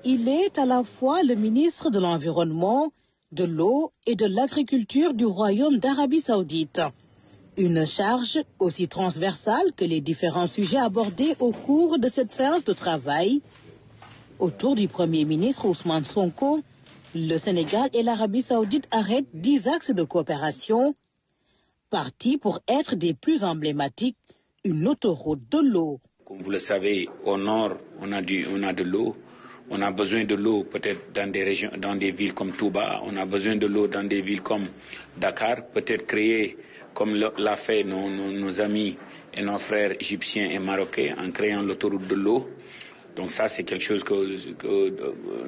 Il est à la fois le ministre de l'Environnement, de l'Eau et de l'Agriculture du Royaume d'Arabie Saoudite. Une charge aussi transversale que les différents sujets abordés au cours de cette séance de travail. Autour du Premier ministre Ousmane Sonko, le Sénégal et l'Arabie Saoudite arrêtent 10 axes de coopération, partis pour être des plus emblématiques, une autoroute de l'eau. Comme vous le savez, au nord, on a de l'eau. On a besoin de l'eau peut-être dans des régions, dans des villes comme Touba. On a besoin de l'eau dans des villes comme Dakar. Peut-être créer, comme l'a fait nos amis et nos frères égyptiens et marocains, en créant l'autoroute de l'eau. Donc ça, c'est quelque chose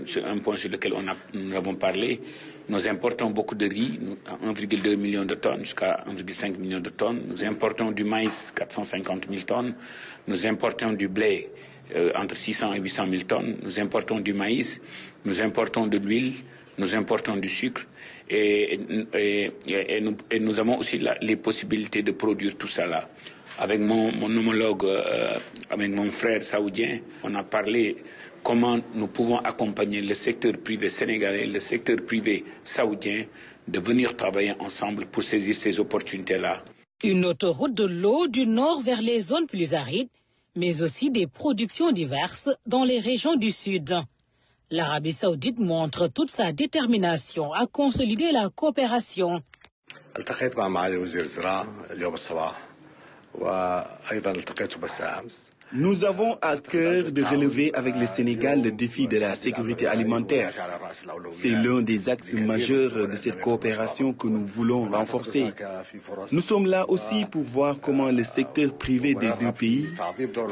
c'est un point sur lequel nous avons parlé. Nous importons beaucoup de riz, 1,2 million de tonnes jusqu'à 1,5 million de tonnes. Nous importons du maïs, 450 000 tonnes. Nous importons du blé, entre 600 et 800 000 tonnes. Nous importons du maïs, nous importons de l'huile, nous importons du sucre. Et nous avons aussi les possibilités de produire tout ça là. Avec mon homologue, avec mon frère saoudien, on a parlé comment nous pouvons accompagner le secteur privé sénégalais, le secteur privé saoudien, de venir travailler ensemble pour saisir ces opportunités-là. Une autoroute de l'eau du nord vers les zones plus arides, mais aussi des productions diverses dans les régions du sud. L'Arabie Saoudite montre toute sa détermination à consolider la coopération. Nous avons à cœur de relever avec le Sénégal le défi de la sécurité alimentaire. C'est l'un des axes majeurs de cette coopération que nous voulons renforcer. Nous sommes là aussi pour voir comment le secteur privé des deux pays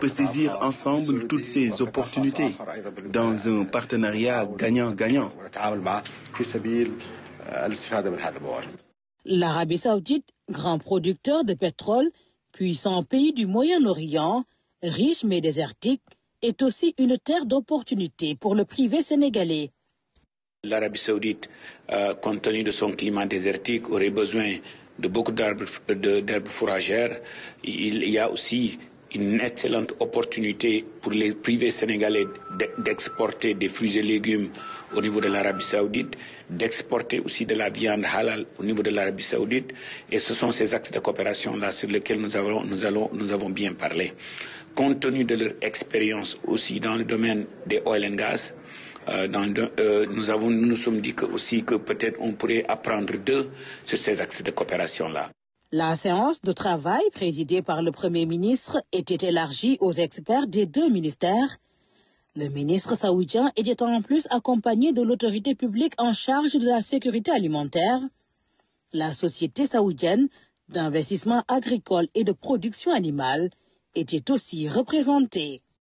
peut saisir ensemble toutes ces opportunités dans un partenariat gagnant-gagnant. L'Arabie Saoudite, grand producteur de pétrole, puissant pays du Moyen-Orient, riche mais désertique, est aussi une terre d'opportunités pour le privé sénégalais. L'Arabie Saoudite, compte tenu de son climat désertique, aurait besoin de beaucoup d'arbres fourragères. Il y a aussi une excellente opportunité pour les privés sénégalais d'exporter des fruits et légumes au niveau de l'Arabie Saoudite, d'exporter aussi de la viande halal au niveau de l'Arabie Saoudite. Et ce sont ces axes de coopération-là sur lesquels nous avons bien parlé. Compte tenu de leur expérience aussi dans le domaine des oil and gas, nous nous sommes dit aussi que peut-être on pourrait apprendre d'eux sur ces axes de coopération-là. La séance de travail présidée par le Premier ministre était élargie aux experts des deux ministères. Le ministre saoudien était en plus accompagné de l'autorité publique en charge de la sécurité alimentaire, la Société saoudienne d'investissement agricole et de production animale était aussi représentée.